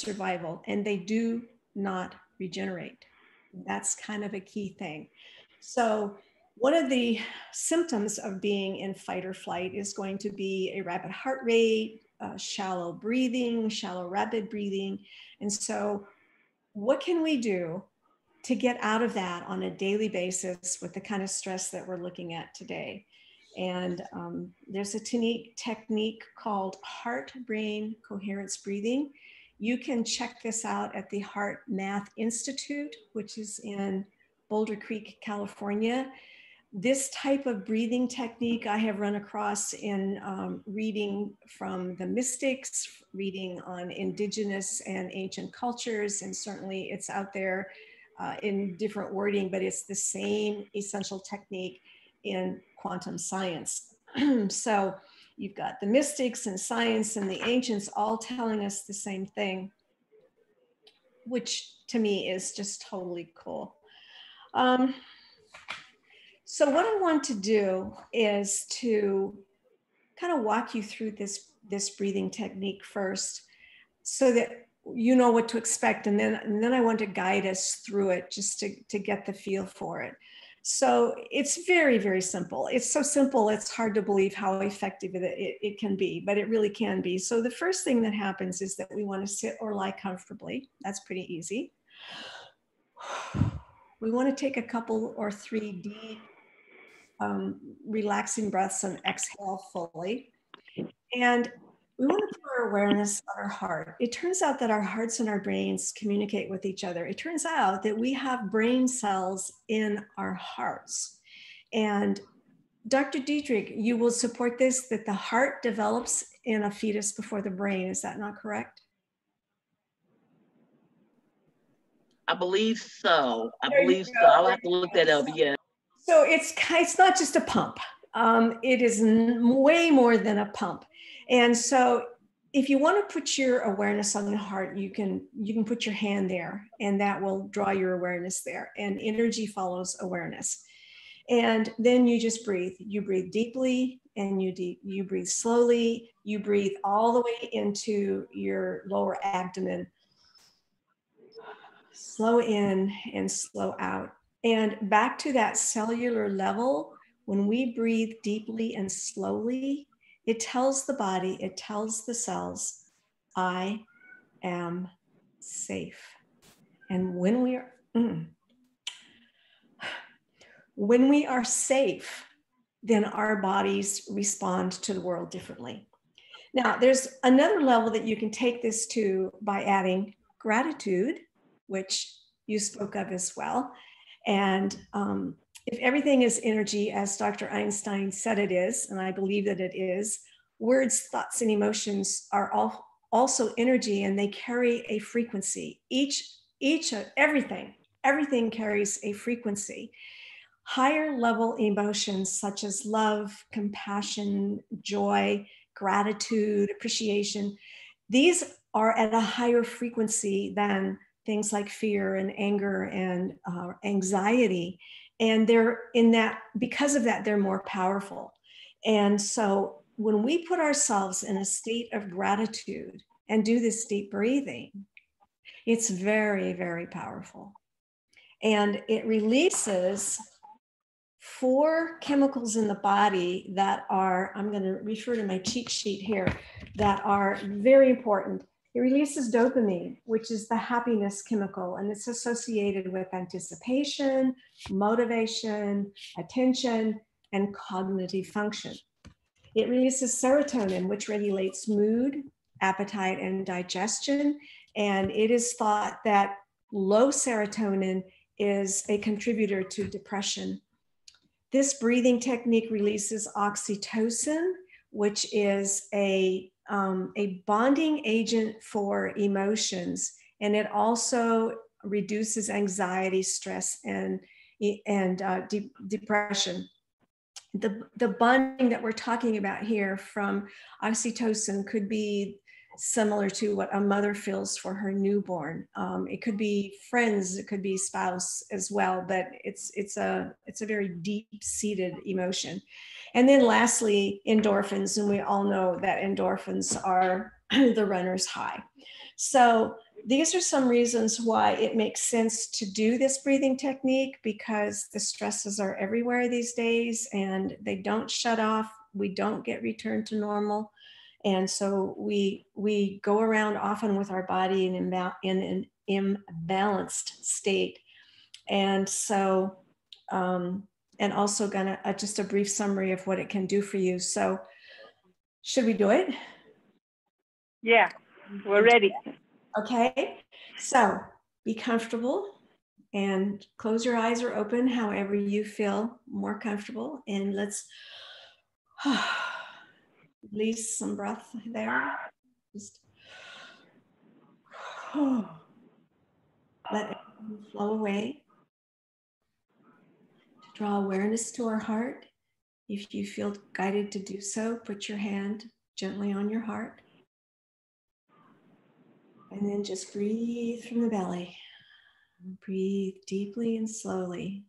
survival, and they do not regenerate. That's kind of a key thing. So one of the symptoms of being in fight or flight is going to be a rapid heart rate, shallow breathing, shallow rapid breathing. And so what can we do to get out of that on a daily basis with the kind of stress that we're looking at today? And there's a technique called heart-brain coherence breathing. You can check this out at the Heart Math Institute, which is in Boulder Creek, California. This type of breathing technique I have run across in reading from the mystics, reading on indigenous and ancient cultures, and certainly it's out there in different wording, but it's the same essential technique in quantum science. So you've got the mystics and science and the ancients all telling us the same thing, which to me is just totally cool. So what I want to do is to kind of walk you through this breathing technique first so that you know what to expect. And then I want to guide us through it just to get the feel for it. So it's very, very simple. It's so simple, it's hard to believe how effective it can be, but it really can be. So the first thing that happens is that we want to sit or lie comfortably. That's pretty easy. We want to take a couple or three deep, relaxing breaths and exhale fully. And we want to put our awareness on our heart. It turns out that our hearts and our brains communicate with each other. It turns out that we have brain cells in our hearts. And Dr. Dietrich, you will support this, that the heart develops in a fetus before the brain. Is that not correct? I believe so. I'll have to look that up. Yeah. So it's not just a pump. It is way more than a pump. And so if you want to put your awareness on the heart, you can put your hand there, and that will draw your awareness there. And energy follows awareness. And then you just breathe. You breathe deeply, and you breathe slowly. You breathe all the way into your lower abdomen. Slow in and slow out. And back to that cellular level, when we breathe deeply and slowly, it tells the body, it tells the cells, I am safe. And when we are safe, then our bodies respond to the world differently. Now, there's another level that you can take this to by adding gratitude, which you spoke of as well. And if everything is energy, as Dr. Einstein said it is, and I believe that it is, words, thoughts, and emotions are also energy, and they carry a frequency. Everything carries a frequency. Higher level emotions such as love, compassion, joy, gratitude, appreciation, these are at a higher frequency than things like fear and anger and anxiety. And because of that, they're more powerful. And so when we put ourselves in a state of gratitude and do this deep breathing, it's very, very powerful. And it releases 4 chemicals in the body that are, I'm going to refer to my cheat sheet here, that are very important. It releases dopamine, which is the happiness chemical, and it's associated with anticipation, motivation, attention, and cognitive function. It releases serotonin, which regulates mood, appetite, and digestion. And it is thought that low serotonin is a contributor to depression. This breathing technique releases oxytocin, which is a bonding agent for emotions, and it also reduces anxiety, stress, and depression. The bonding that we're talking about here from oxytocin could be similar to what a mother feels for her newborn. It could be friends, it could be spouse as well, but it's a very deep-seated emotion. And then lastly, endorphins, and we all know that endorphins are the runner's high. So these are some reasons why it makes sense to do this breathing technique, because the stresses are everywhere these days and they don't shut off. We don't get returned to normal. And so we go around often with our body in an imbalanced state. And so, and also gonna, just a brief summary of what it can do for you. So should we do it? Yeah, we're ready. Okay, so be comfortable and close your eyes or open, however you feel more comfortable. And let's release some breath there. Just let everything flow away. Draw awareness to our heart. If you feel guided to do so, put your hand gently on your heart. And then just breathe from the belly. Breathe deeply and slowly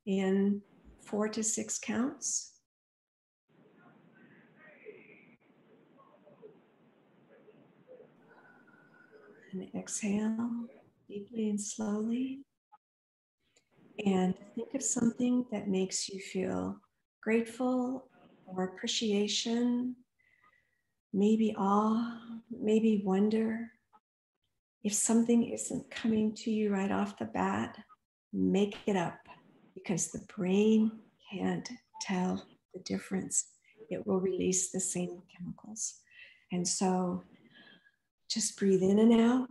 in 4 to 6 counts. And exhale deeply and slowly. And think of something that makes you feel grateful or appreciation, maybe awe, maybe wonder. If something isn't coming to you right off the bat, make it up, because the brain can't tell the difference. It will release the same chemicals. And so just breathe in and out,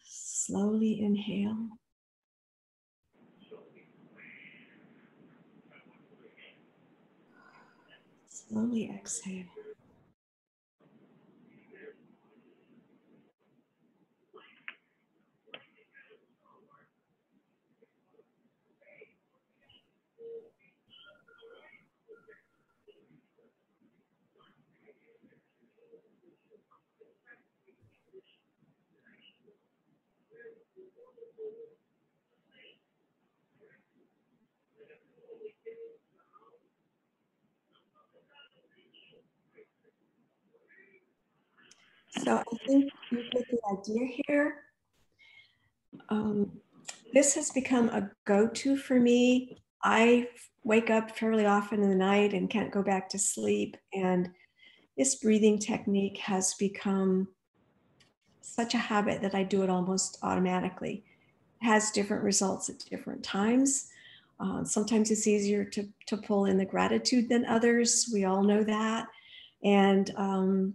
slowly inhale. Slowly exhale. So I think you get the idea here. This has become a go-to for me. I wake up fairly often in the night and can't go back to sleep. And this breathing technique has become such a habit that I do it almost automatically. It has different results at different times. Sometimes it's easier to pull in the gratitude than others. We all know that. And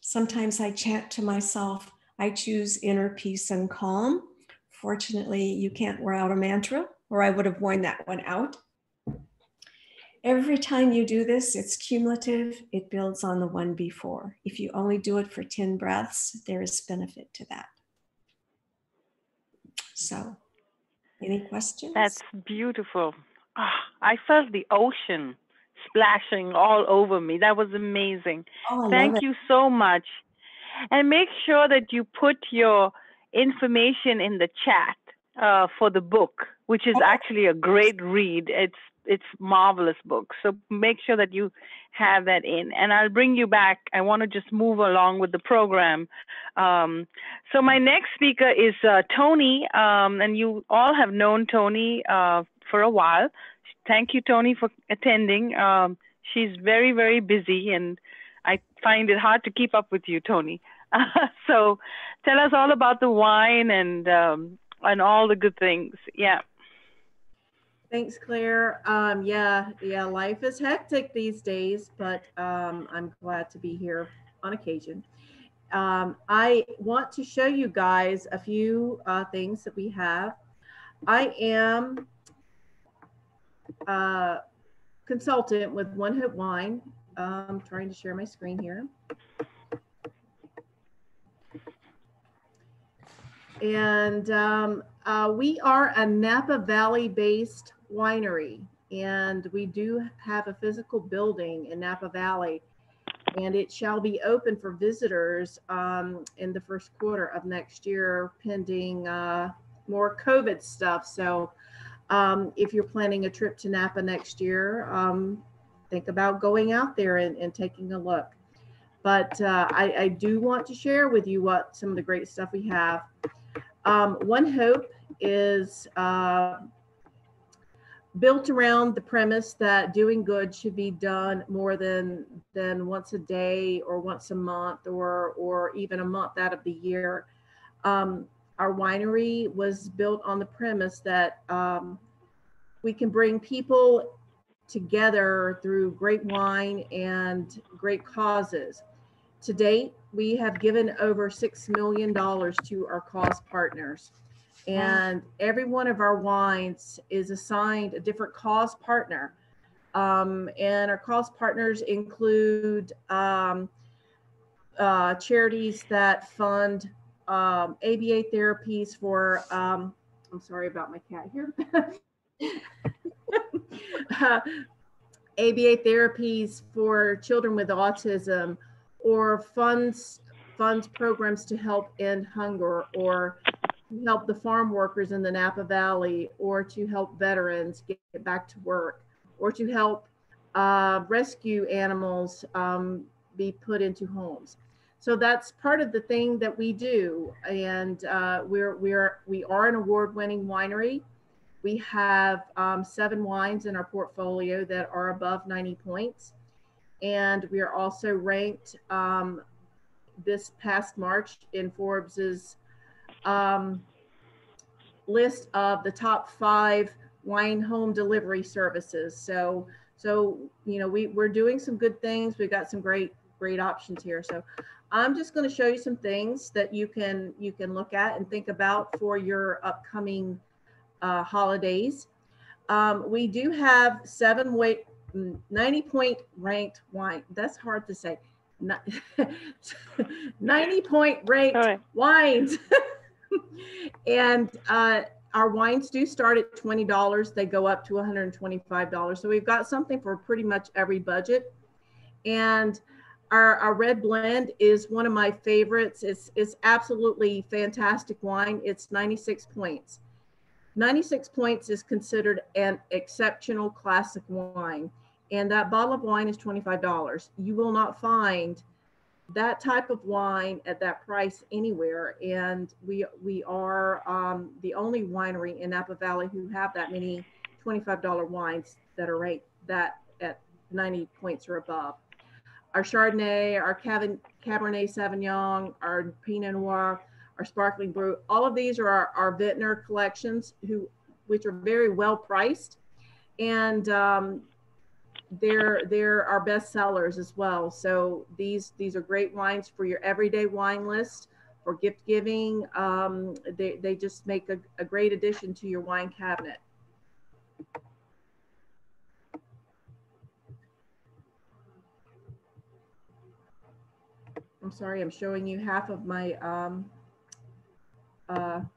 sometimes I chant to myself, I choose inner peace and calm. Fortunately, you can't wear out a mantra, or I would have worn that one out. Every time you do this, it's cumulative. It builds on the one before. If you only do it for 10 breaths, there is benefit to that. So, any questions? That's beautiful. Oh, I felt the ocean splashing all over me. That was amazing. Oh, Thank you so much. And make sure that you put your information in the chat for the book, which is actually a great read. It's marvelous book. So make sure that you have that in. And I'll bring you back. I want to just move along with the program. So my next speaker is Tony, and you all have known Tony for a while. Thank you, Tony, for attending. She's very, very busy, and I find it hard to keep up with you, Tony. So tell us all about the wine and all the good things. Yeah. Thanks, Claire. Yeah, life is hectic these days, but I'm glad to be here on occasion. I want to show you guys a few things that we have. I am a consultant with One Hope Wine. I'm trying to share my screen here. And we are a Napa Valley based winery, and we do have a physical building in Napa Valley, and it shall be open for visitors in the first quarter of next year, pending more COVID stuff. So if you're planning a trip to Napa next year, think about going out there and taking a look. but I do want to share with you what some of the great stuff we have. One Hope is built around the premise that doing good should be done more than once a day or once a month or even a month out of the year. Our winery was built on the premise that we can bring people together through great wine and great causes. To date, we have given over $6 million to our cause partners. And every one of our wines is assigned a different cause partner. And our cause partners include charities that fund ABA therapies for, I'm sorry about my cat here. ABA therapies for children with autism, or funds programs to help end hunger, or to help the farm workers in the Napa Valley, or to help veterans get back to work, or to help rescue animals be put into homes. So that's part of the thing that we do. And we are an award-winning winery. We have 7 wines in our portfolio that are above 90 points. And we are also ranked this past March in Forbes's list of the top 5 wine home delivery services. So you know, we're doing some good things. We've got some great options here. So I'm just going to show you some things that you can look at and think about for your upcoming holidays. We do have 90-point ranked wine. That's hard to say. 90-point ranked wines. And our wines do start at $20. They go up to $125. So we've got something for pretty much every budget. And our red blend is one of my favorites. It's absolutely fantastic wine. It's 96 points. 96 points is considered an exceptional classic wine. And that bottle of wine is $25. You will not find that type of wine at that price anywhere. And we are the only winery in Napa Valley who have that many $25 wines that are ranked that at 90 points or above. Our Chardonnay, our Cabernet Sauvignon, our Pinot Noir, our Sparkling Brut, all of these are our Vintner collections, which are very well priced. And they're our best sellers as well. So these are great wines for your everyday wine list, for gift giving. They just make a great addition to your wine cabinet. I'm sorry, I'm showing you half of my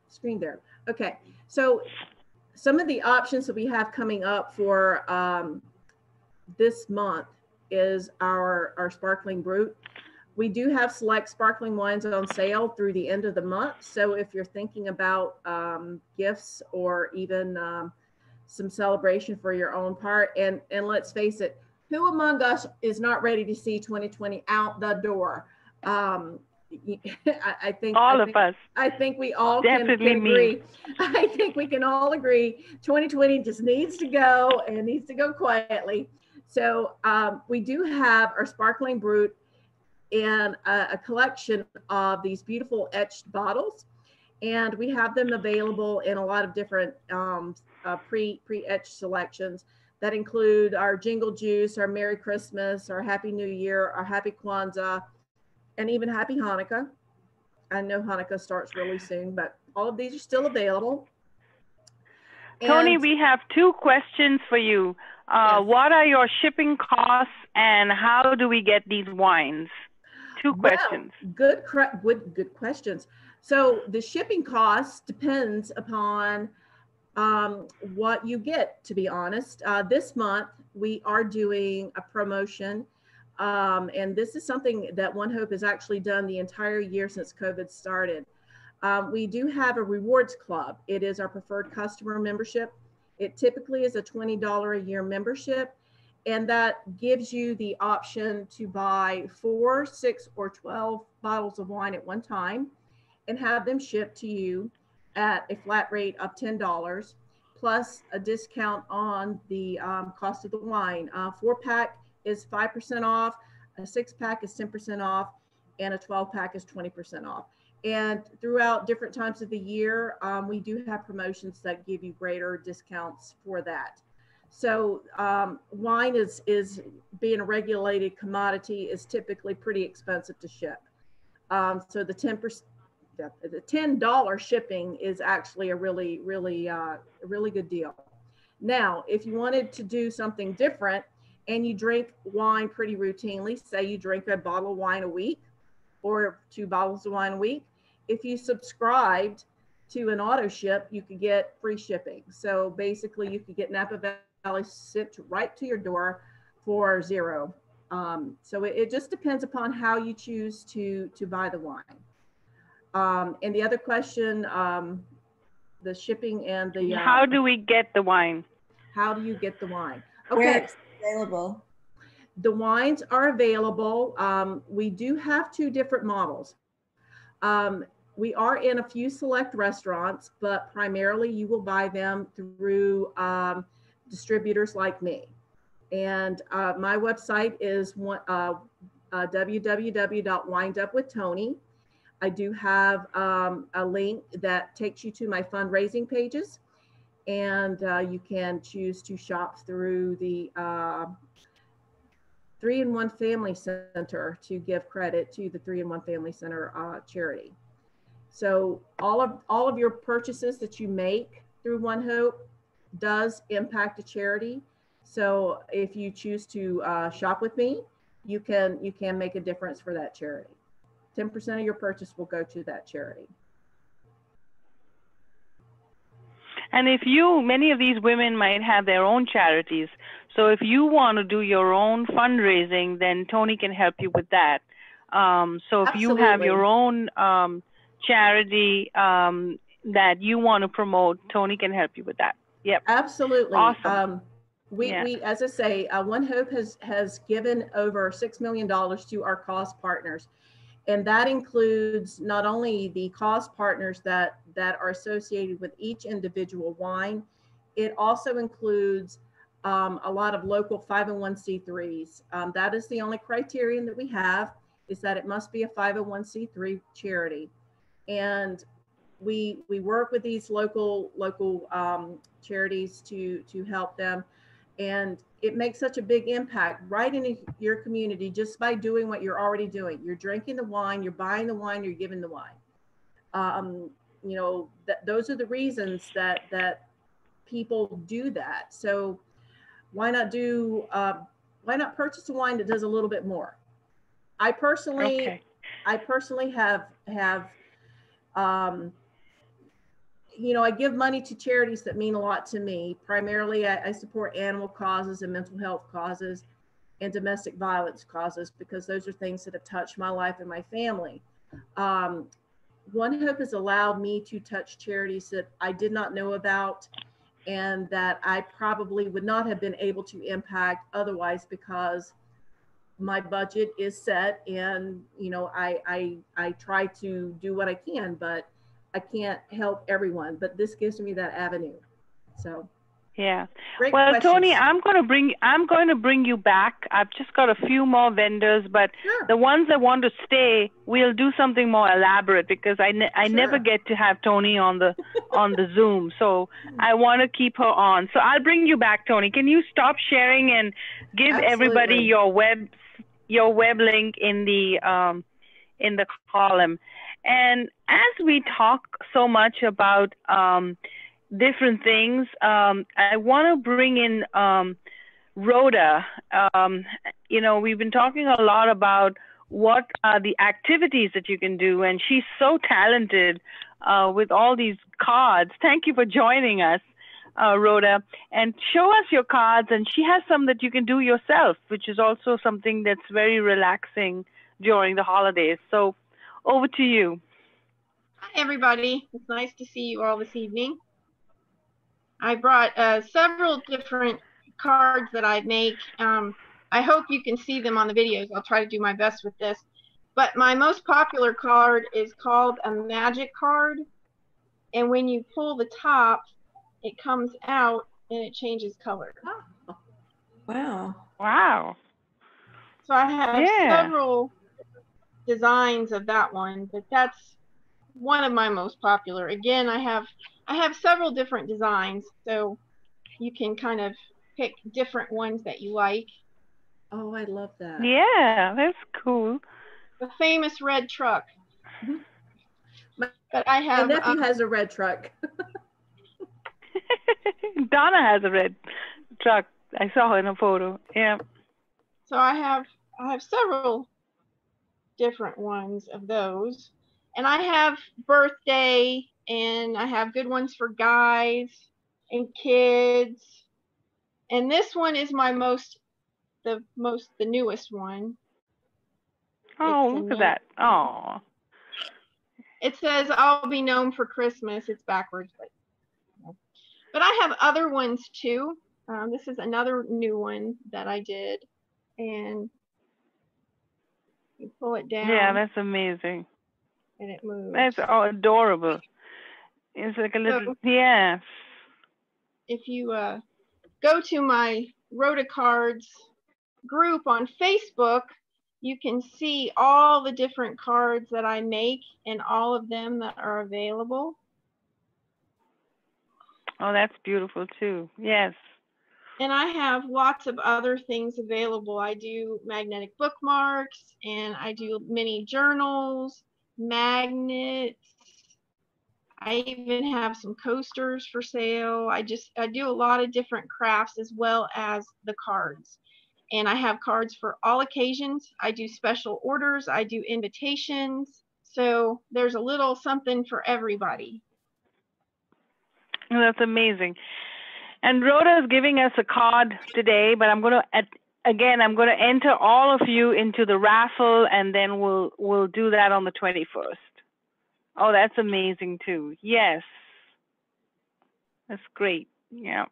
screen there. Okay, so some of the options that we have coming up for this month is our Sparkling Brut. We do have select sparkling wines on sale through the end of the month. So if you're thinking about gifts or even some celebration for your own part, and let's face it, who among us is not ready to see 2020 out the door? I think all of us. I think we all can agree. I think we can all agree 2020 just needs to go, and needs to go quietly. So we do have our Sparkling Brut and a collection of these beautiful etched bottles, and we have them available in a lot of different pre-etched selections that include our Jingle Juice, our Merry Christmas, our Happy New Year, our Happy Kwanzaa, and even Happy Hanukkah. I know Hanukkah starts really soon, but all of these are still available. Tony, we have 2 questions for you. Yes. What are your shipping costs, and how do we get these wines? 2 questions. Good questions. So the shipping cost depends upon what you get, to be honest. This month, we are doing a promotion. And this is something that One Hope has actually done the entire year since COVID started. We do have a rewards club. It is our preferred customer membership. It typically is a $20 a year membership. And that gives you the option to buy 4, 6, or 12 bottles of wine at one time and have them shipped to you at a flat rate of $10, plus a discount on the cost of the wine. 4-pack is 5% off, a 6-pack is 10% off, and a 12-pack is 20% off. And throughout different times of the year, we do have promotions that give you greater discounts for that. So wine is being a regulated commodity, is typically pretty expensive to ship. So the $10 shipping is actually a really good deal. Now, if you wanted to do something different and you drink wine pretty routinely, say you drink a bottle of wine a week or 2 bottles of wine a week, if you subscribed to an auto ship, you could get free shipping. So basically you could get Napa Valley sent right to your door for $0. So it just depends upon how you choose to buy the wine. And the other question, the shipping and the how do we get the wine? How do you get the wine? Okay. Okay. Where it's available. The wines are available. We do have 2 different models. We are in a few select restaurants, but primarily you will buy them through distributors like me. And my website is www.winedupwithtony. I do have a link that takes you to my fundraising pages, and you can choose to shop through the 3-in-1 Family Center to give credit to the 3-in-1 Family Center charity. So all of your purchases that you make through One Hope does impact a charity. So if you choose to shop with me, you can make a difference for that charity. 10% of your purchase will go to that charity. And if many of these women might have their own charities. So if you want to do your own fundraising, then Tony can help you with that. So if you have your own charity that you want to promote, Tony can help you with that. Yep. Absolutely. Awesome. We, as I say, One Hope has given over $6 million to our cause partners. And that includes not only the cause partners that are associated with each individual wine, it also includes a lot of local 501c3s. That is the only criterion that we have, is that it must be a 501c3 charity. And we work with these local charities to help them. And it makes such a big impact right in your community just by doing what you're already doing. You're drinking the wine, you're buying the wine, you're giving the wine. You know, those are the reasons that people do that. So why not purchase a wine that does a little bit more? I personally have you know, I give money to charities that mean a lot to me. Primarily, I support animal causes and mental health causes and domestic violence causes, because those are things that have touched my life and my family. One Hope has allowed me to touch charities that I did not know about and that I probably would not have been able to impact otherwise, because my budget is set and, you know, I try to do what I can, but I can't help everyone, but this gives me that avenue. So yeah. Great well, questions. Tony, I'm going to bring you back. I've just got a few more vendors, but Sure. the ones that want to stay, we'll do something more elaborate, because I Sure. never get to have Tony on the Zoom, so I want to keep her on. So I'll bring you back, Tony. Can you stop sharing and give everybody your web link in the column? And as we talk so much about different things, I want to bring in Rhoda. You know, we've been talking a lot about what are the activities that you can do, and she's so talented with all these cards. Thank you for joining us, Rhoda. And show us your cards, and she has some that you can do yourself, which is also something that's very relaxing during the holidays. So over to you. Hi, everybody. It's nice to see you all this evening. I brought several different cards that I make. I hope you can see them on the videos. I'll try to do my best with this. But my most popular card is called a magic card. And when you pull the top, it comes out and it changes color. Oh, Wow. Wow. So I have several designs of that one, but that's one of my most popular. Again, I have several different designs, so you can kind of pick different ones that you like. oh, I love that. Yeah, that's cool. The famous red truck. Mhm. But I have My nephew has a red truck. Donna has a red truck. I saw her in a photo. Yeah. so I have several different ones of those. And I have birthday, and I have good ones for guys and kids. And this one is my the newest one. Oh, look at that. Oh. It says I'll be known for Christmas. It's backwards, but I have other ones too. This is another new one that I did, and you pull it down. Yeah, that's amazing. And it moves. That's adorable. It's like a little, yes. If you go to my Rotacards group on Facebook, you can see all the different cards that I make and all of them that are available. Oh, that's beautiful too. Yes. And I have lots of other things available. I do magnetic bookmarks, and I do mini journals, magnets. I even have some coasters for sale. I do a lot of different crafts as well as the cards. And I have cards for all occasions. I do special orders. I do invitations. So there's a little something for everybody. That's amazing. And Rhoda is giving us a card today, but I'm going to, again, I'm going to enter all of you into the raffle, and then we'll do that on the 21st. Oh, that's amazing too. Yes. That's great. Yeah.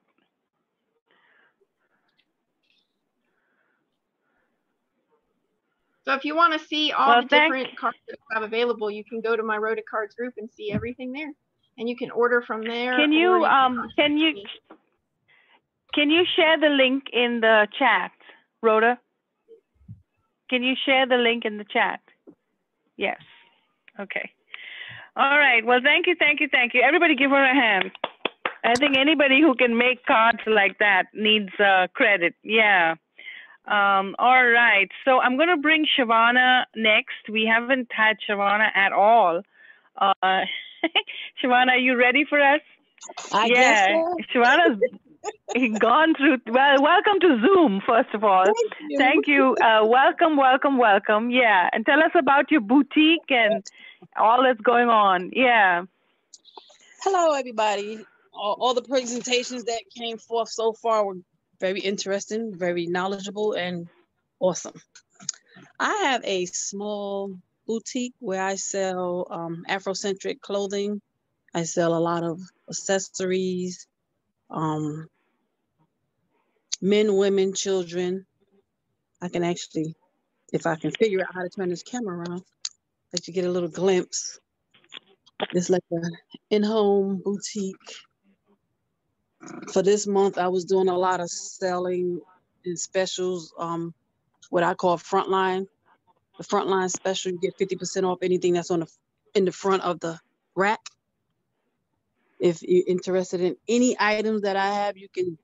So if you want to see all the different cards that I have available, you can go to my Rotacards group and see everything there. And you can order from there. Can you share the link in the chat, Rhoda? Can you share the link in the chat? Yes. Okay. All right. Well, thank you, thank you, thank you. Everybody give her a hand. I think anybody who can make cards like that needs credit. Yeah. All right. So I'm going to bring Shavana next. We haven't had Shavana at all. Shavana, are you ready for us? I guess so. Shavana's gone through. Well, welcome to Zoom, first of all. Thank you. Welcome, welcome, welcome. Yeah. And tell us about your boutique and all that's going on. Yeah. Hello, everybody. All the presentations that came forth so far were very interesting, very knowledgeable, and awesome. I have a small boutique where I sell Afrocentric clothing. I sell a lot of accessories, men, women, children. I can actually, if I can figure out how to turn this camera around, let you get a little glimpse. It's like an in-home boutique. For this month, I was doing a lot of selling and specials, what I call frontline. The frontline special, you get 50% off anything that's in the front of the rack. If you're interested in any items that I have, you can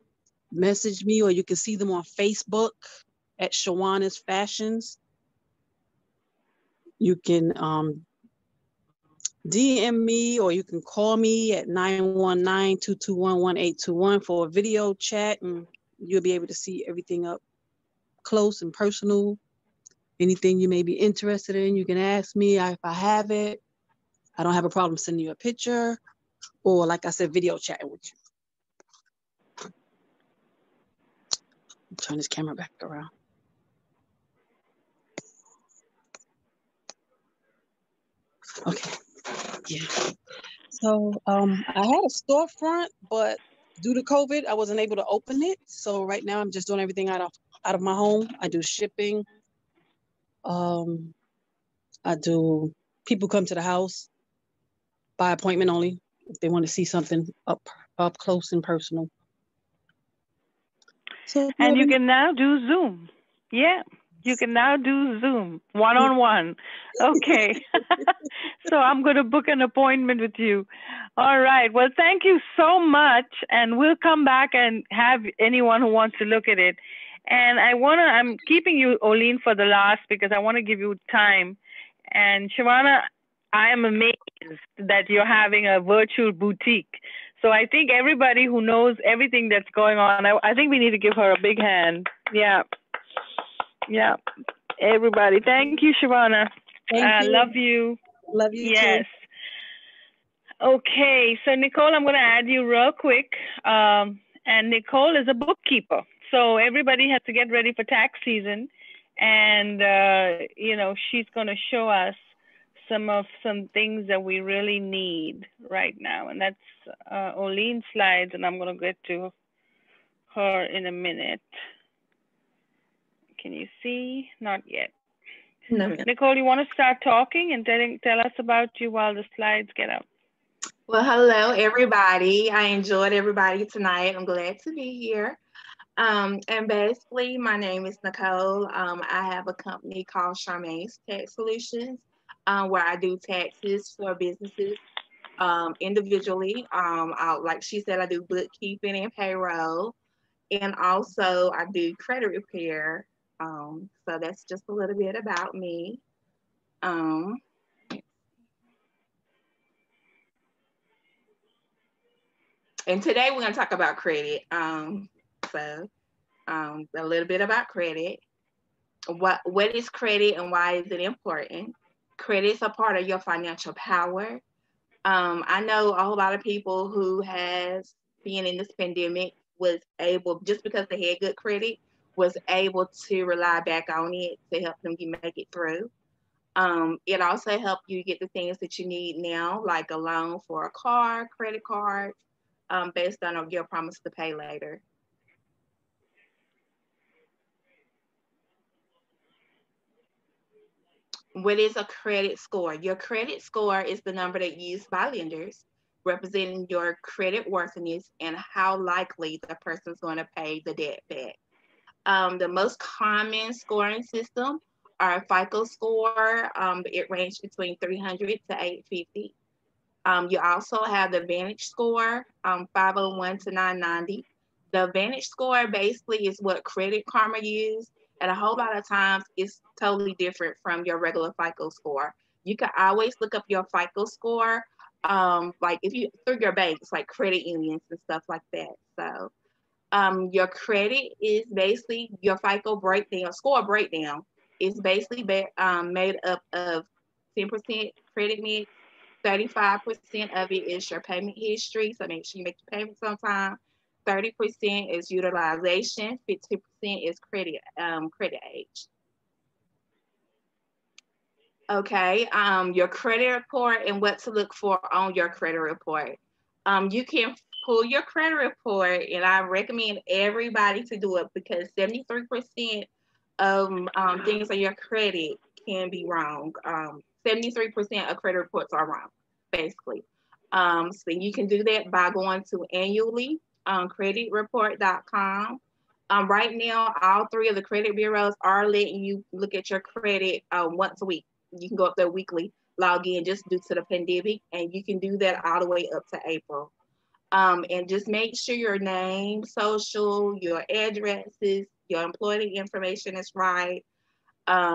message me, or you can see them on Facebook at Shawana's Fashions. You can DM me, or you can call me at 919-221-1821 for a video chat, and you'll be able to see everything up close and personal. Anything you may be interested in, you can ask me if I have it. I don't have a problem sending you a picture, or like I said, video chatting with you. Turn this camera back around. Okay. Yeah. So I had a storefront, but due to COVID, I wasn't able to open it. So right now I'm just doing everything out of my home. I do shipping. I do, people come to the house by appointment only if they want to see something up close and personal. So, and you can now do Zoom. Yeah, you can now do Zoom one-on-one. Okay. So I'm going to book an appointment with you. All right. Well, thank you so much. And we'll come back and have anyone who wants to look at it. And I'm keeping you, Olene, for the last because I want to give you time. And Shavana, I am amazed that you're having a virtual boutique. So I think everybody who knows everything that's going on, I think we need to give her a big hand. Yeah. Yeah. Everybody. Thank you, Shavana. thank you. Love you. Love you Yes. too. Okay. So Nicole, I'm going to add you real quick. And Nicole is a bookkeeper. So everybody has to get ready for tax season. And, she's going to show us some things that we really need right now. And that's Olene's slides. And I'm going to get to her in a minute. Can you see? Not yet. No. Nicole, you want to start talking and tell us about you while the slides get up? Well, hello, everybody. I enjoyed everybody tonight. I'm glad to be here. And basically, my name is Nicole. I have a company called Charmaine's Tax Solutions, where I do taxes for businesses individually. Like she said, I do bookkeeping and payroll. And also, I do credit repair. So that's just a little bit about me. And today we're going to talk about credit. So a little bit about credit. What is credit and why is it important? Credit is a part of your financial power. I know a whole lot of people who has been in this pandemic was able, just because they had good credit, was able to rely back on it to help them make it through. It also helped you get the things that you need now, like a loan for a car, credit cards, based on your promise to pay later. What is a credit score? Your credit score is the number that used by lenders representing your credit worthiness and how likely the person is going to pay the debt back. The most common scoring system are FICO score. It ranges between 300 to 850. You also have the Vantage score, 501 to 990. The Vantage score basically is what Credit Karma use, and a whole lot of times it's totally different from your regular FICO score. You can always look up your FICO score, like if you through your banks, like credit unions and stuff like that. So your credit is basically your FICO score breakdown is basically made up of 10% credit mix, 35% of it is your payment history, so make sure you make your payments on time. 30% is utilization, 50% is credit age. Okay, your credit report and what to look for on your credit report. You can pull your credit report, and I recommend everybody to do it because 73% of things on your credit can be wrong. 73% of credit reports are wrong, basically. So you can do that by going to annually creditreport.com. Right now, all three of the credit bureaus are letting you look at your credit once a week. You can go up there weekly, log in just due to the pandemic, and you can do that all the way up to April. And just make sure your name, social, your addresses, your employee information is right.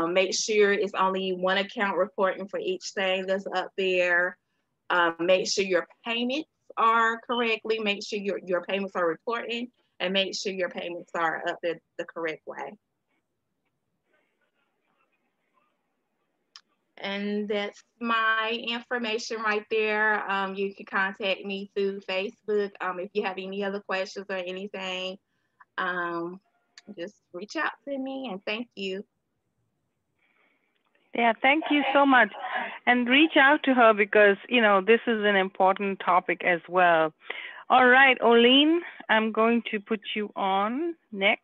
Make sure it's only one account reporting for each thing that's up there. Make sure your payments are correctly. Make sure your payments are reporting, and make sure your payments are up the correct way. And that's my information right there. You can contact me through Facebook. If you have any other questions or anything, just reach out to me, and thank you. Yeah, thank you so much. And reach out to her because, this is an important topic as well. All right, Olene, I'm going to put you on next.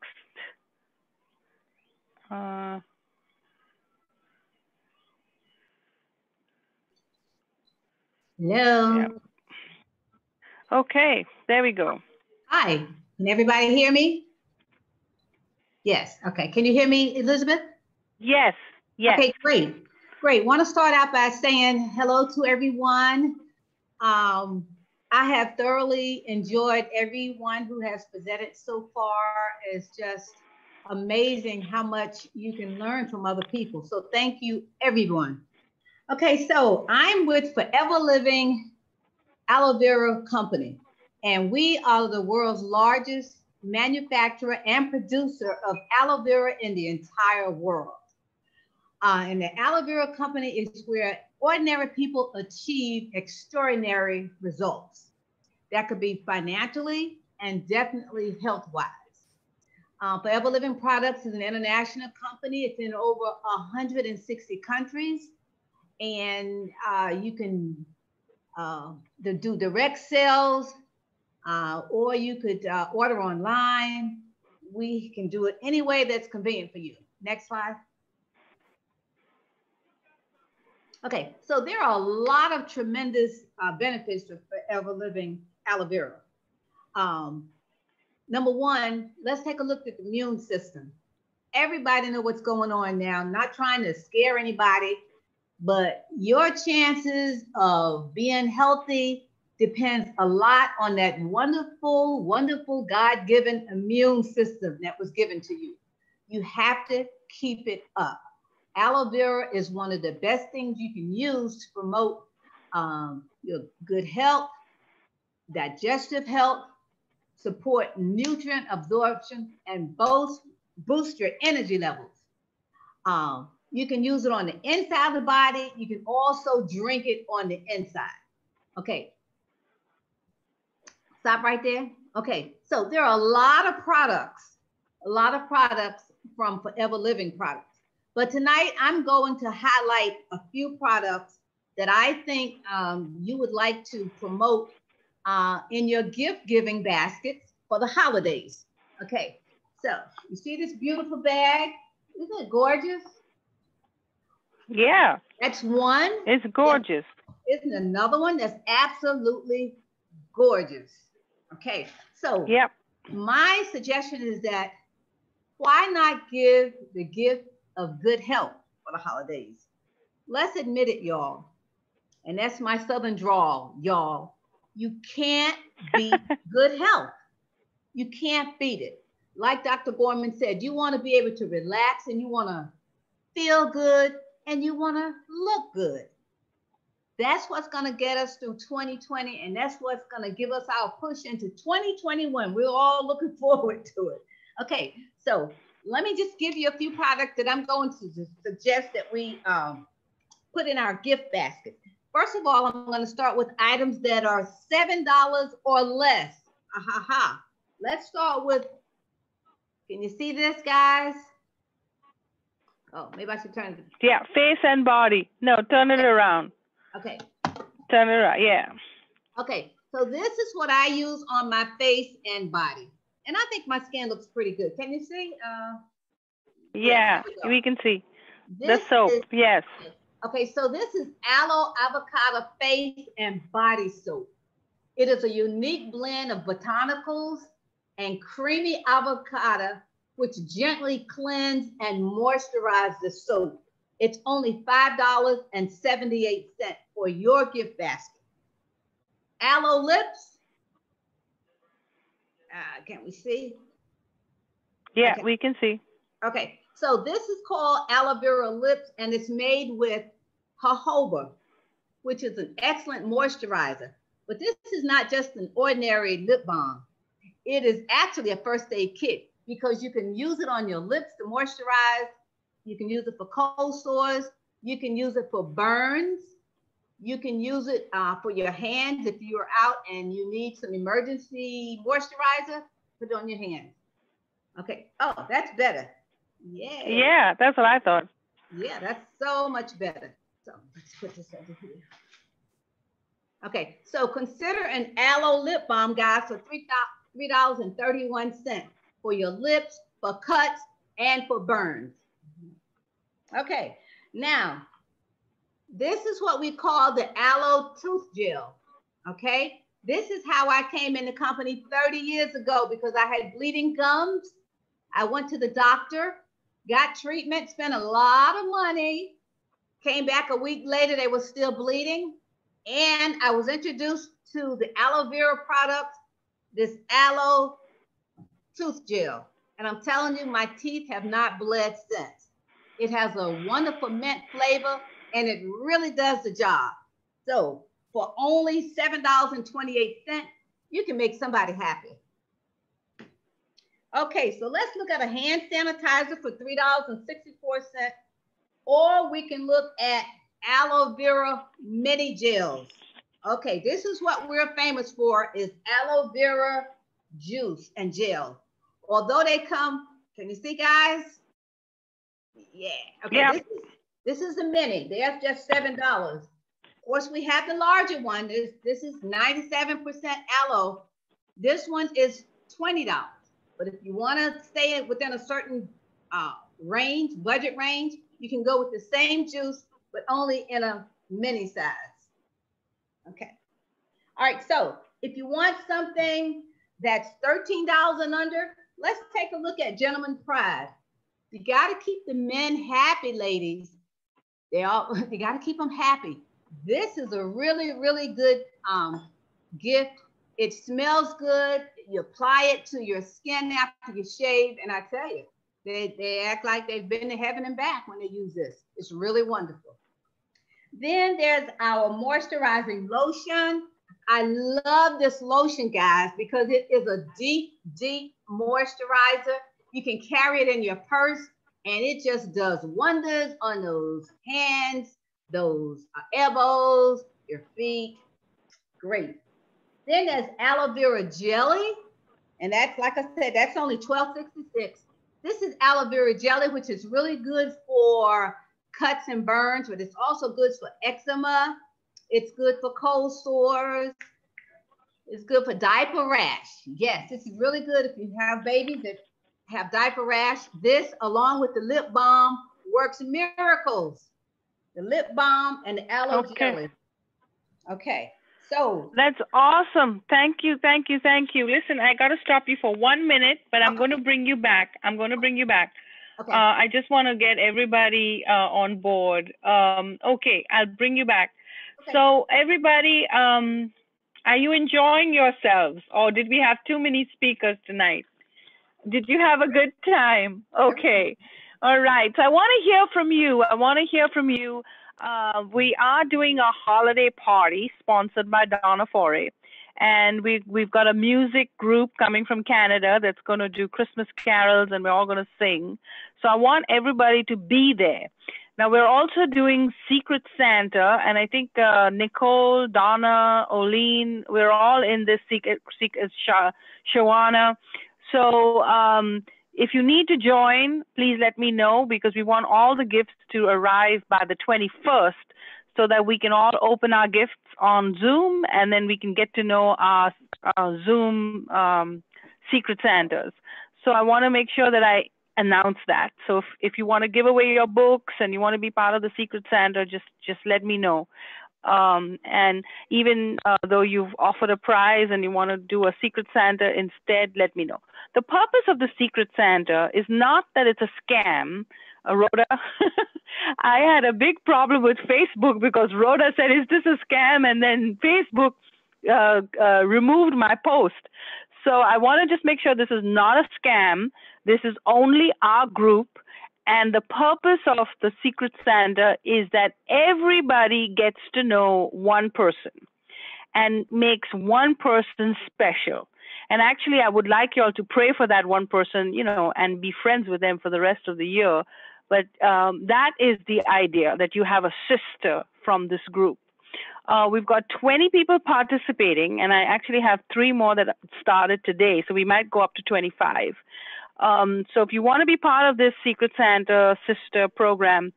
Hello. Yeah. Okay, there we go. Hi, can everybody hear me? Yes, okay. Can you hear me, Elizabeth? Yes, yes. Okay, great, great. Want to start out by saying hello to everyone. I have thoroughly enjoyed everyone who has presented so far. It's just amazing how much you can learn from other people. So thank you, everyone. Okay, so I'm with Forever Living Aloe Vera Company, and we are the world's largest manufacturer and producer of aloe vera in the entire world. And the Aloe Vera Company is where ordinary people achieve extraordinary results. That could be financially and definitely health-wise. Forever Living Products is an international company. It's in over 160 countries. And you can do direct sales, or you could order online. We can do it any way that's convenient for you. Next slide. Okay, so there are a lot of tremendous benefits to Forever Living aloe vera. Number one, let's take a look at the immune system. Everybody know what's going on now. Not trying to scare anybody, but your chances of being healthy depends a lot on that wonderful, wonderful God-given immune system that was given to you. You have to keep it up. Aloe vera is one of the best things you can use to promote your good health, digestive health, support nutrient absorption, and boost your energy levels. You can use it on the inside of the body. You can also drink it on the inside. Okay. Stop right there. Okay. So there are a lot of products from Forever Living products. But tonight I'm going to highlight a few products that I think you would like to promote in your gift giving baskets for the holidays. Okay. So you see this beautiful bag? Isn't it gorgeous? Yeah. That's one. It's gorgeous. Isn't another one that's absolutely gorgeous? Okay, so yep. My suggestion is that why not give the gift of good health for the holidays? Let's admit it, y'all. And that's my Southern drawl, y'all. You can't beat good health. You can't beat it. Like Dr. Gorman said, you want to be able to relax and you want to feel good and you want to look good. That's what's going to get us through 2020, and that's what's going to give us our push into 2021. We're all looking forward to it. Okay, so let me just give you a few products that I'm going to suggest that we put in our gift basket. First of all, I'm going to start with items that are $7 or less. Let's start with, can you see this, guys? Oh, maybe I should turn it. Yeah, face and body. No, turn it around. Okay. Turn it around, yeah. Okay, so this is what I use on my face and body. And I think my skin looks pretty good. Can you see? Yeah, we can see. The soap, yes. Okay, so this is Aloe Avocado Face and Body Soap. It is a unique blend of botanicals and creamy avocado, which gently cleanse and moisturize the soap. It's only $5.78 for your gift basket. Aloe lips. Can we see? Yeah, okay. We can see. Okay, so this is called aloe vera lips, and it's made with jojoba, which is an excellent moisturizer. But this is not just an ordinary lip balm. It is actually a first aid kit because you can use it on your lips to moisturize. You can use it for cold sores. You can use it for burns. You can use it for your hands if you're out and you need some emergency moisturizer, put it on your hands. Okay, oh, that's better. Yeah. Yeah, that's what I thought. Yeah, that's so much better. So let's put this over here. Okay, so consider an aloe lip balm, guys, for $3.31 for your lips, for cuts, and for burns. Okay, now, this is what we call the aloe tooth gel, okay? This is how I came in the company 30 years ago because I had bleeding gums. I went to the doctor, got treatment, spent a lot of money, came back a week later, they were still bleeding. And I was introduced to the aloe vera product, this aloe tooth gel. And I'm telling you, my teeth have not bled since. It has a wonderful mint flavor and it really does the job. So for only $7.28, you can make somebody happy. Okay, so let's look at a hand sanitizer for $3.64, or we can look at aloe vera mini gels. Okay, this is what we're famous for, is aloe vera juice and gel. Although they come, can you see, guys? Yeah, okay, yeah. This is the mini, they're just $7. Of course, we have the larger one. This is 97% aloe. This one is $20. But if you want to stay within a certain range, budget range, you can go with the same juice, but only in a mini size. Okay. All right. So if you want something that's $13 and under, let's take a look at Gentleman Pride. You got to keep the men happy, ladies. You got to keep them happy. This is a really, really good gift. It smells good. You apply it to your skin after you shave, and I tell you, they act like they've been to heaven and back when they use this. It's really wonderful. Then there's our moisturizing lotion. I love this lotion, guys, because it is a deep, deep moisturizer. You can carry it in your purse, and it just does wonders on those hands, those elbows, your feet. Great. Then there's aloe vera jelly, and that's, like I said, that's only $12.66. This is aloe vera jelly, which is really good for cuts and burns, but it's also good for eczema. It's good for cold sores. It's good for diaper rash. Yes, this is really good if you have babies that have diaper rash. This, along with the lip balm, works miracles. The lip balm and the aloe jelly. Okay. So that's awesome. Thank you, thank you, thank you. Listen, I got to stop you for 1 minute, but I'm going to bring you back. Okay. I just want to get everybody on board. Okay, I'll bring you back. Okay. So everybody, are you enjoying yourselves, or did we have too many speakers tonight? Did you have a good time? Okay. All right. So I want to hear from you. We are doing a holiday party sponsored by Donna Foray, and we've got a music group coming from Canada that's going to do Christmas carols, and we're all going to sing. So I want everybody to be there. Now we're also doing Secret Santa, and I think Nicole, Donna, Oline, we're all in this Secret Shawana. So if you need to join, please let me know, because we want all the gifts to arrive by the 21st so that we can all open our gifts on Zoom, and then we can get to know our Zoom Secret Santas. So I want to make sure that I announce that. So if you want to give away your books and you want to be part of the Secret Santa, just let me know. And even though you've offered a prize and you want to do a Secret Santa instead, let me know. The purpose of the Secret Santa is not that it's a scam, Rhoda. I had a big problem with Facebook because Rhoda said, is this a scam? And then Facebook removed my post. So I want to just make sure this is not a scam. This is only our group. And the purpose of the Secret Santa is that everybody gets to know one person and makes one person special. And actually, I would like you all to pray for that one person, and be friends with them for the rest of the year. But that is the idea, that you have a sister from this group. We've got 20 people participating, and I actually have 3 more that started today. So we might go up to 25. So if you want to be part of this Secret Santa sister program,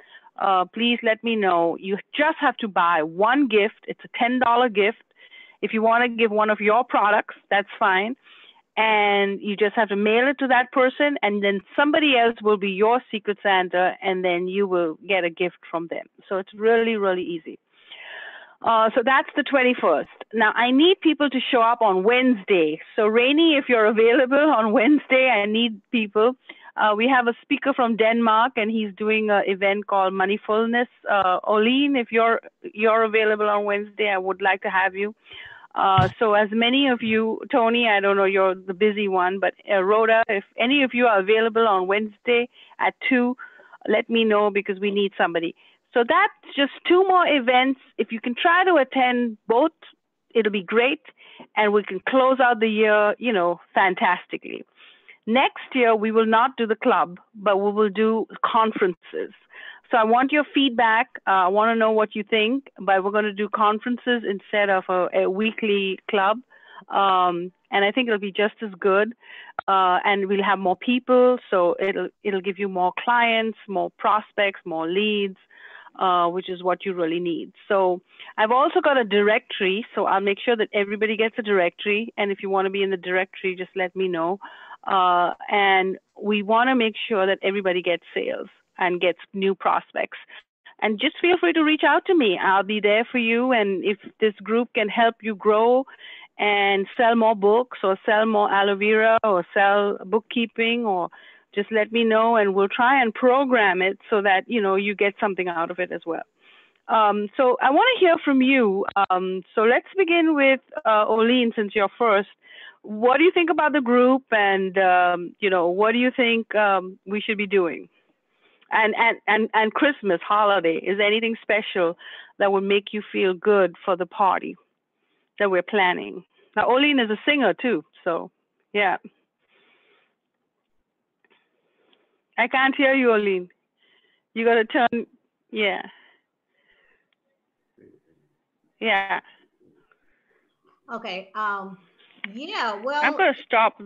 please let me know. You just have to buy one gift. It's a $10 gift. If you want to give one of your products, that's fine. And you just have to mail it to that person, and then somebody else will be your Secret Santa, and then you will get a gift from them. So it's really, really easy. So that's the 21st. Now, I need people to show up on Wednesday. So Rainey, if you're available on Wednesday, I need people. We have a speaker from Denmark, and he's doing an event called Moneyfulness. Oline, if you're available on Wednesday, I would like to have you. So as many of you, Tony, I don't know, you're the busy one, but Rhoda, if any of you are available on Wednesday at 2, let me know, because we need somebody. So that's just 2 more events. If you can try to attend both, it'll be great. And we can close out the year, you know, fantastically. Next year, we will not do the club, but we will do conferences. So I want your feedback. I want to know what you think, but we're going to do conferences instead of a weekly club. And I think it'll be just as good. And we'll have more people. So it'll give you more clients, more prospects, more leads, which is what you really need. So I've also got a directory. So I'll make sure that everybody gets a directory. And if you want to be in the directory, just let me know. And we want to make sure that everybody gets sales and gets new prospects. And just feel free to reach out to me. I'll be there for you. And if this group can help you grow and sell more books, or sell more aloe vera, or sell bookkeeping, or just let me know, and we'll try and program it so that, you know, you get something out of it as well. So I want to hear from you. So let's begin with Oline, since you're first. What do you think about the group? And, you know, what do you think we should be doing? And Christmas holiday, is there anything special that would make you feel good for the party that we're planning? Now, Oline is a singer too, so yeah. I can't hear you, Oline. You got to turn, yeah. Yeah. Okay. Yeah. Well, I'm going to stop